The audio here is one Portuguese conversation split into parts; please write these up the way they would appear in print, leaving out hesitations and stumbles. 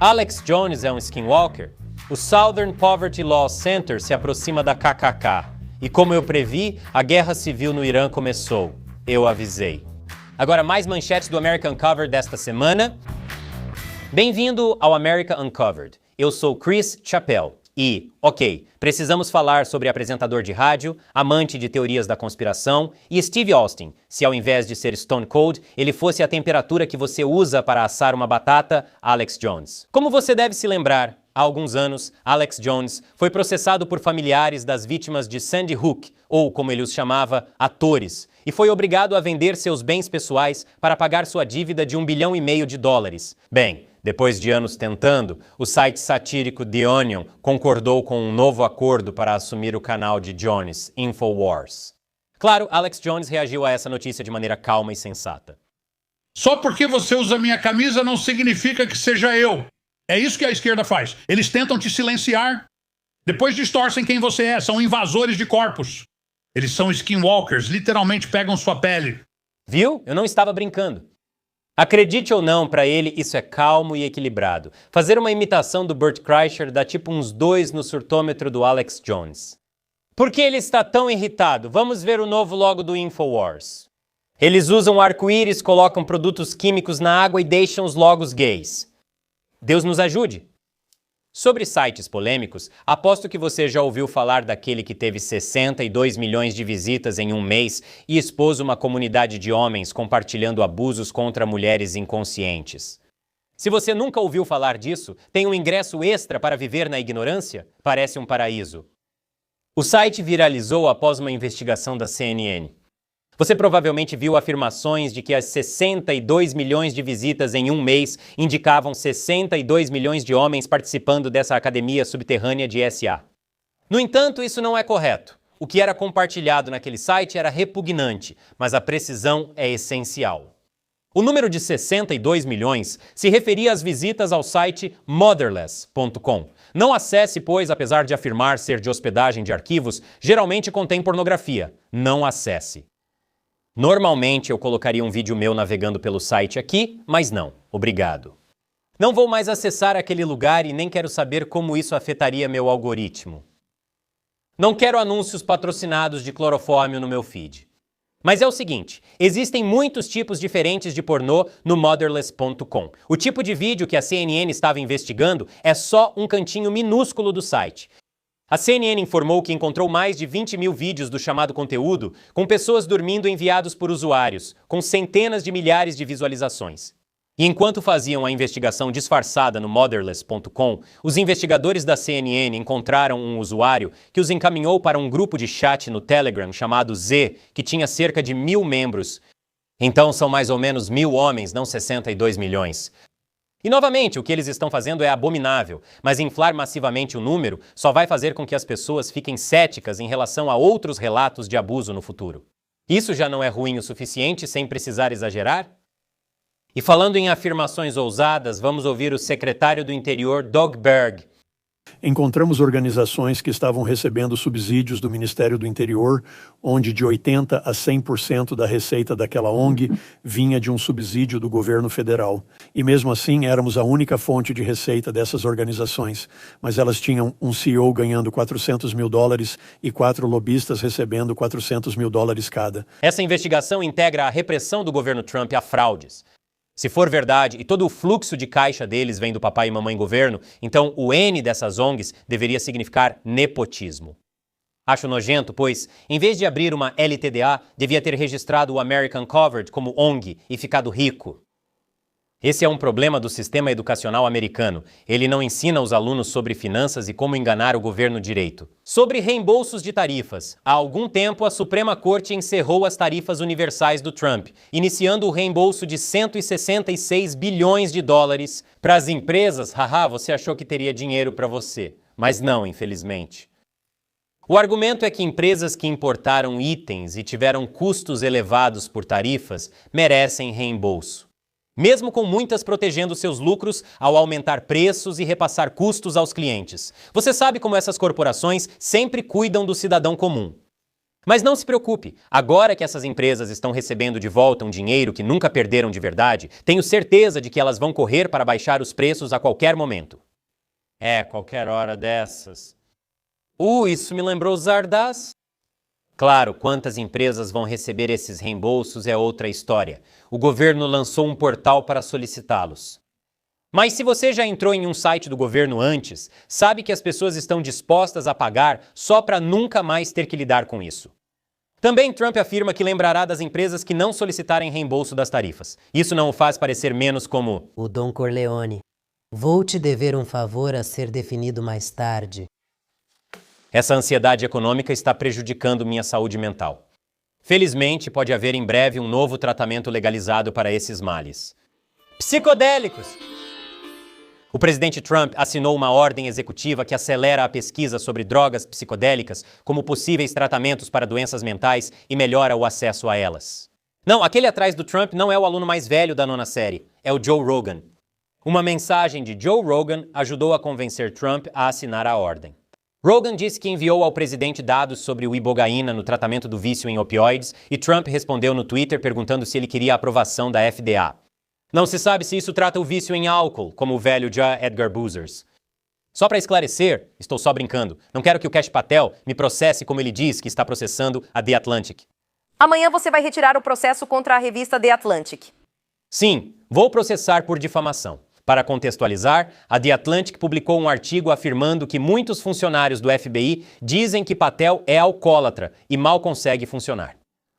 Alex Jones é um skinwalker? O Southern Poverty Law Center se aproxima da KKK. E como eu previ, a guerra civil no Irã começou. Eu avisei. Agora, mais manchetes do America Uncovered desta semana. Bem-vindo ao America Uncovered. Eu sou Chris Chappell. E, precisamos falar sobre apresentador de rádio, amante de teorias da conspiração e Steve Austin, se ao invés de ser Stone Cold, ele fosse a temperatura que você usa para assar uma batata, Alex Jones. Como você deve se lembrar, há alguns anos, Alex Jones foi processado por familiares das vítimas de Sandy Hook, ou como ele os chamava, atores, e foi obrigado a vender seus bens pessoais para pagar sua dívida de $1,5 bilhão. Bem, depois de anos tentando, o site satírico The Onion concordou com um novo acordo para assumir o canal de Jones, InfoWars. Claro, Alex Jones reagiu a essa notícia de maneira calma e sensata. Só porque você usa minha camisa não significa que seja eu. É isso que a esquerda faz. Eles tentam te silenciar, depois distorcem quem você é, são invasores de corpos. Eles são skinwalkers, literalmente pegam sua pele. Viu? Eu não estava brincando. Acredite ou não, para ele isso é calmo e equilibrado. Fazer uma imitação do Bert Kreischer dá tipo uns 2 no surtômetro do Alex Jones. Por que ele está tão irritado? Vamos ver o novo logo do InfoWars. Eles usam arco-íris, colocam produtos químicos na água e deixam os logos gays. Deus nos ajude! Sobre sites polêmicos, aposto que você já ouviu falar daquele que teve 62 milhões de visitas em um mês e expôs uma comunidade de homens compartilhando abusos contra mulheres inconscientes. Se você nunca ouviu falar disso, tem um ingresso extra para viver na ignorância? Parece um paraíso. O site viralizou após uma investigação da CNN. Você provavelmente viu afirmações de que as 62 milhões de visitas em um mês indicavam 62 milhões de homens participando dessa academia subterrânea de SA. No entanto, isso não é correto. O que era compartilhado naquele site era repugnante, mas a precisão é essencial. O número de 62 milhões se referia às visitas ao site motherless.com. Não acesse, pois, apesar de afirmar ser de hospedagem de arquivos, geralmente contém pornografia. Não acesse. Normalmente eu colocaria um vídeo meu navegando pelo site aqui, mas não, obrigado. Não vou mais acessar aquele lugar e nem quero saber como isso afetaria meu algoritmo. Não quero anúncios patrocinados de clorofórmio no meu feed. Mas é o seguinte, existem muitos tipos diferentes de pornô no motherless.com. O tipo de vídeo que a CNN estava investigando é só um cantinho minúsculo do site. A CNN informou que encontrou mais de 20 mil vídeos do chamado conteúdo com pessoas dormindo enviados por usuários, com centenas de milhares de visualizações. E enquanto faziam a investigação disfarçada no motherless.com, os investigadores da CNN encontraram um usuário que os encaminhou para um grupo de chat no Telegram chamado Z, que tinha cerca de 1.000 membros. Então são mais ou menos 1.000 homens, não 62 milhões. E novamente, o que eles estão fazendo é abominável, mas inflar massivamente o número só vai fazer com que as pessoas fiquem céticas em relação a outros relatos de abuso no futuro. Isso já não é ruim o suficiente sem precisar exagerar? E falando em afirmações ousadas, vamos ouvir o secretário do Interior, Doug Berg. Encontramos organizações que estavam recebendo subsídios do Ministério do Interior, onde de 80% a 100% da receita daquela ONG vinha de um subsídio do governo federal. E mesmo assim éramos a única fonte de receita dessas organizações, mas elas tinham um CEO ganhando $400 mil e 4 lobistas recebendo $400 mil cada. Essa investigação integra a repressão do governo Trump a fraudes. Se for verdade e todo o fluxo de caixa deles vem do papai e mamãe governo, então o N dessas ONGs deveria significar nepotismo. Acho nojento, pois, em vez de abrir uma LTDA, devia ter registrado o American Uncovered como ONG e ficado rico. Esse é um problema do sistema educacional americano. Ele não ensina os alunos sobre finanças e como enganar o governo direito. Sobre reembolsos de tarifas. Há algum tempo, a Suprema Corte encerrou as tarifas universais do Trump, iniciando o reembolso de $166 bilhões para as empresas. Haha, você achou que teria dinheiro para você. Mas não, infelizmente. O argumento é que empresas que importaram itens e tiveram custos elevados por tarifas merecem reembolso. Mesmo com muitas protegendo seus lucros ao aumentar preços e repassar custos aos clientes. Você sabe como essas corporações sempre cuidam do cidadão comum. Mas não se preocupe, agora que essas empresas estão recebendo de volta um dinheiro que nunca perderam de verdade, tenho certeza de que elas vão correr para baixar os preços a qualquer momento. Qualquer hora dessas. Isso me lembrou Zardoz. Claro, quantas empresas vão receber esses reembolsos é outra história. O governo lançou um portal para solicitá-los. Mas se você já entrou em um site do governo antes, sabe que as pessoas estão dispostas a pagar só para nunca mais ter que lidar com isso. Também Trump afirma que lembrará das empresas que não solicitarem reembolso das tarifas. Isso não o faz parecer menos como o Don Corleone. Vou te dever um favor a ser definido mais tarde. Essa ansiedade econômica está prejudicando minha saúde mental. Felizmente, pode haver em breve um novo tratamento legalizado para esses males. Psicodélicos! O presidente Trump assinou uma ordem executiva que acelera a pesquisa sobre drogas psicodélicas como possíveis tratamentos para doenças mentais e melhora o acesso a elas. Não, aquele atrás do Trump não é o aluno mais velho da 9ª série, é o Joe Rogan. Uma mensagem de Joe Rogan ajudou a convencer Trump a assinar a ordem. Rogan disse que enviou ao presidente dados sobre o ibogaína no tratamento do vício em opioides e Trump respondeu no Twitter perguntando se ele queria a aprovação da FDA. Não se sabe se isso trata o vício em álcool, como o velho J. Edgar Boozers. Só para esclarecer, estou só brincando, não quero que o Kash Patel me processe como ele diz que está processando a The Atlantic. Amanhã você vai retirar o processo contra a revista The Atlantic. Sim, vou processar por difamação. Para contextualizar, a The Atlantic publicou um artigo afirmando que muitos funcionários do FBI dizem que Patel é alcoólatra e mal consegue funcionar.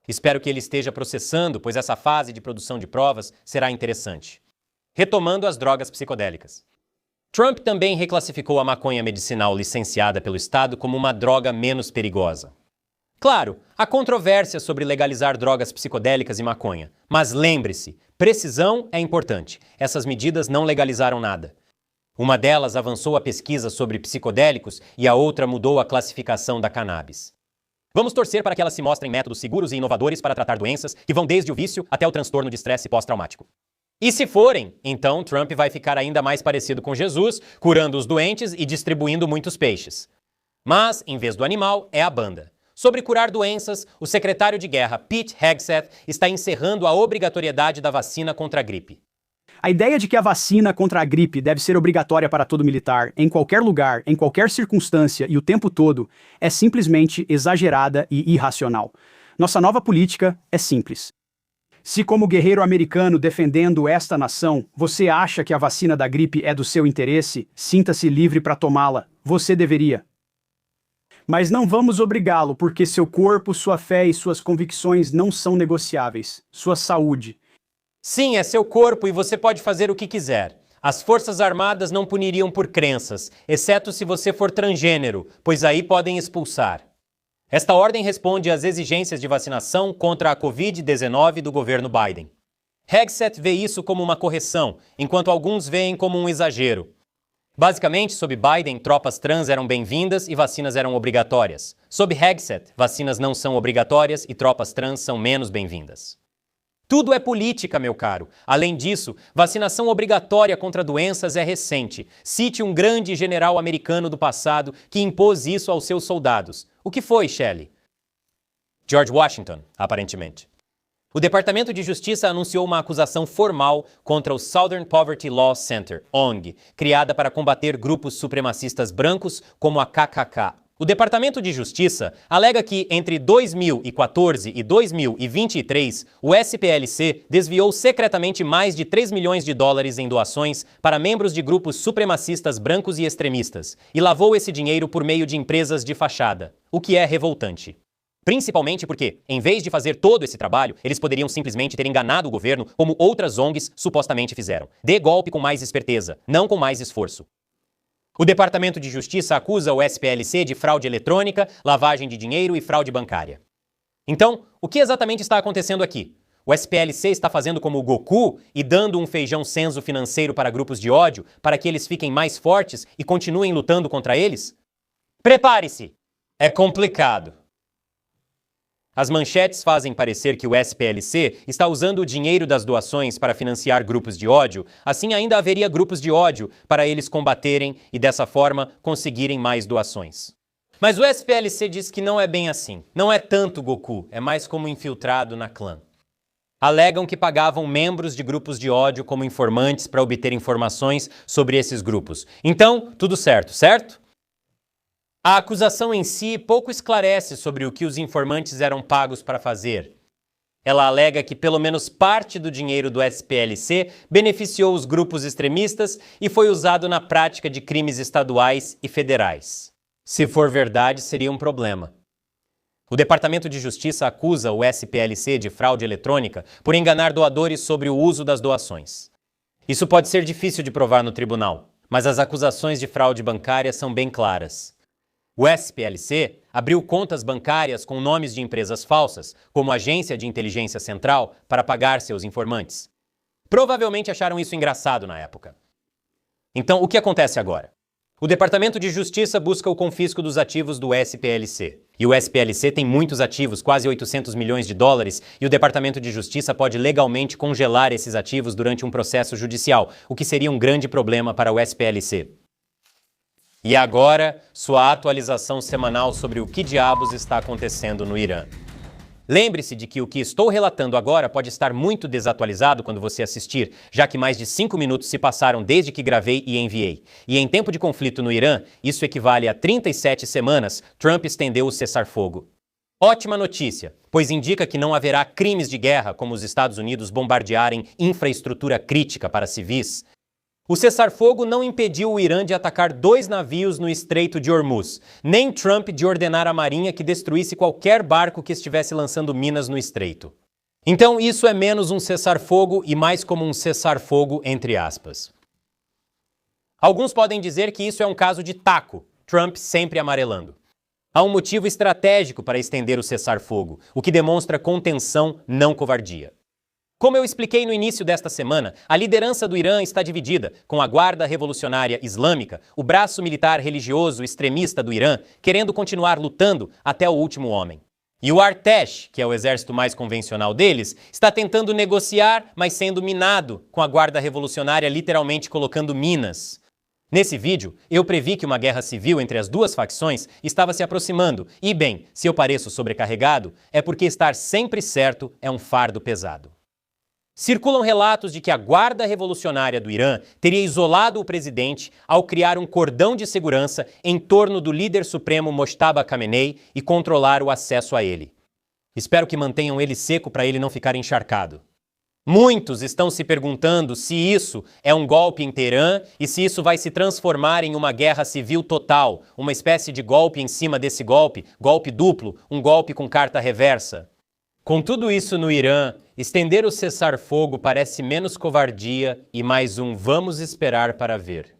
Espero que ele esteja processando, pois essa fase de produção de provas será interessante. Retomando as drogas psicodélicas. Trump também reclassificou a maconha medicinal licenciada pelo Estado como uma droga menos perigosa. Claro, há controvérsia sobre legalizar drogas psicodélicas e maconha, mas lembre-se, precisão é importante. Essas medidas não legalizaram nada. Uma delas avançou a pesquisa sobre psicodélicos e a outra mudou a classificação da cannabis. Vamos torcer para que elas se mostrem métodos seguros e inovadores para tratar doenças que vão desde o vício até o transtorno de estresse pós-traumático. E se forem, então Trump vai ficar ainda mais parecido com Jesus, curando os doentes e distribuindo muitos peixes. Mas, em vez do animal, é a banda. Sobre curar doenças, o secretário de guerra Pete Hegseth está encerrando a obrigatoriedade da vacina contra a gripe. A ideia de que a vacina contra a gripe deve ser obrigatória para todo militar, em qualquer lugar, em qualquer circunstância e o tempo todo, é simplesmente exagerada e irracional. Nossa nova política é simples. Se, como guerreiro americano defendendo esta nação, você acha que a vacina da gripe é do seu interesse, sinta-se livre para tomá-la. Você deveria. Mas não vamos obrigá-lo, porque seu corpo, sua fé e suas convicções não são negociáveis. Sua saúde. Sim, é seu corpo e você pode fazer o que quiser. As Forças Armadas não puniriam por crenças, exceto se você for transgênero, pois aí podem expulsar. Esta ordem responde às exigências de vacinação contra a Covid-19 do governo Biden. Hegseth vê isso como uma correção, enquanto alguns veem como um exagero. Basicamente, sob Biden, tropas trans eram bem-vindas e vacinas eram obrigatórias. Sob Hegseth, vacinas não são obrigatórias e tropas trans são menos bem-vindas. Tudo é política, meu caro. Além disso, vacinação obrigatória contra doenças é recente. Cite um grande general americano do passado que impôs isso aos seus soldados. O que foi, Shelley? George Washington, aparentemente. O Departamento de Justiça anunciou uma acusação formal contra o Southern Poverty Law Center, ONG, criada para combater grupos supremacistas brancos como a KKK. O Departamento de Justiça alega que, entre 2014 e 2023, o SPLC desviou secretamente mais de 3 milhões de dólares em doações para membros de grupos supremacistas brancos e extremistas, e lavou esse dinheiro por meio de empresas de fachada, o que é revoltante. Principalmente porque, em vez de fazer todo esse trabalho, eles poderiam simplesmente ter enganado o governo como outras ONGs supostamente fizeram. Dê golpe com mais esperteza, não com mais esforço. O Departamento de Justiça acusa o SPLC de fraude eletrônica, lavagem de dinheiro e fraude bancária. Então, o que exatamente está acontecendo aqui? O SPLC está fazendo como o Goku e dando um feijão censo financeiro para grupos de ódio para que eles fiquem mais fortes e continuem lutando contra eles? Prepare-se! É complicado. As manchetes fazem parecer que o SPLC está usando o dinheiro das doações para financiar grupos de ódio, assim ainda haveria grupos de ódio para eles combaterem e dessa forma conseguirem mais doações. Mas o SPLC diz que não é bem assim. Não é tanto Goku, é mais como infiltrado na clã. Alegam que pagavam membros de grupos de ódio como informantes para obter informações sobre esses grupos. Então, tudo certo, certo? A acusação em si pouco esclarece sobre o que os informantes eram pagos para fazer. Ela alega que pelo menos parte do dinheiro do SPLC beneficiou os grupos extremistas e foi usado na prática de crimes estaduais e federais. Se for verdade, seria um problema. O Departamento de Justiça acusa o SPLC de fraude eletrônica por enganar doadores sobre o uso das doações. Isso pode ser difícil de provar no tribunal, mas as acusações de fraude bancária são bem claras. O SPLC abriu contas bancárias com nomes de empresas falsas, como Agência de Inteligência Central, para pagar seus informantes. Provavelmente acharam isso engraçado na época. Então, o que acontece agora? O Departamento de Justiça busca o confisco dos ativos do SPLC. E o SPLC tem muitos ativos, quase 800 milhões de dólares, e o Departamento de Justiça pode legalmente congelar esses ativos durante um processo judicial, o que seria um grande problema para o SPLC. E agora, sua atualização semanal sobre o que diabos está acontecendo no Irã. Lembre-se de que o que estou relatando agora pode estar muito desatualizado quando você assistir, já que mais de 5 minutos se passaram desde que gravei e enviei. E em tempo de conflito no Irã, isso equivale a 37 semanas, Trump estendeu o cessar-fogo. Ótima notícia, pois indica que não haverá crimes de guerra como os Estados Unidos bombardearem infraestrutura crítica para civis. O cessar-fogo não impediu o Irã de atacar 2 navios no Estreito de Hormuz, nem Trump de ordenar a Marinha que destruísse qualquer barco que estivesse lançando minas no estreito. Então isso é menos um cessar-fogo e mais como um cessar-fogo entre aspas. Alguns podem dizer que isso é um caso de taco, Trump sempre amarelando. Há um motivo estratégico para estender o cessar-fogo, o que demonstra contenção, não covardia. Como eu expliquei no início desta semana, a liderança do Irã está dividida, com a Guarda Revolucionária Islâmica, o braço militar religioso extremista do Irã, querendo continuar lutando até o último homem. E o Artesh, que é o exército mais convencional deles, está tentando negociar, mas sendo minado, com a Guarda Revolucionária literalmente colocando minas. Nesse vídeo, eu previ que uma guerra civil entre as duas facções estava se aproximando, e bem, se eu pareço sobrecarregado, é porque estar sempre certo é um fardo pesado. Circulam relatos de que a Guarda Revolucionária do Irã teria isolado o presidente ao criar um cordão de segurança em torno do líder supremo Mojtaba Khamenei e controlar o acesso a ele. Espero que mantenham ele seco para ele não ficar encharcado. Muitos estão se perguntando se isso é um golpe em Teherã e se isso vai se transformar em uma guerra civil total, uma espécie de golpe em cima desse golpe, golpe duplo, um golpe com carta reversa. Com tudo isso no Irã, estender o cessar-fogo parece menos covardia e mais um vamos esperar para ver.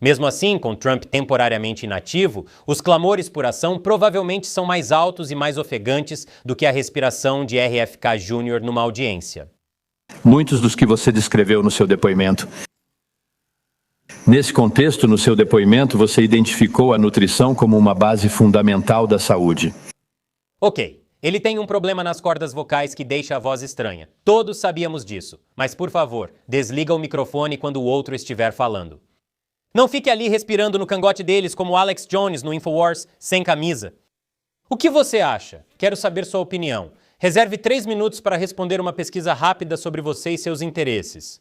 Mesmo assim, com Trump temporariamente inativo, os clamores por ação provavelmente são mais altos e mais ofegantes do que a respiração de RFK Jr. numa audiência. Muitos dos que você descreveu no seu depoimento. Nesse contexto, no seu depoimento, você identificou a nutrição como uma base fundamental da saúde. Ok. Ele tem um problema nas cordas vocais que deixa a voz estranha. Todos sabíamos disso. Mas, por favor, desliga o microfone quando o outro estiver falando. Não fique ali respirando no cangote deles como Alex Jones no Infowars, sem camisa. O que você acha? Quero saber sua opinião. Reserve 3 minutos para responder uma pesquisa rápida sobre você e seus interesses.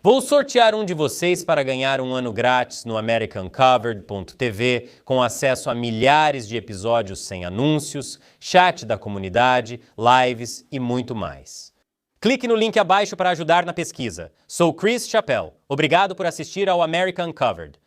Vou sortear um de vocês para ganhar um ano grátis no AmericanCovered.tv, com acesso a milhares de episódios sem anúncios, chat da comunidade, lives e muito mais. Clique no link abaixo para ajudar na pesquisa. Sou Chris Chappell. Obrigado por assistir ao American Covered.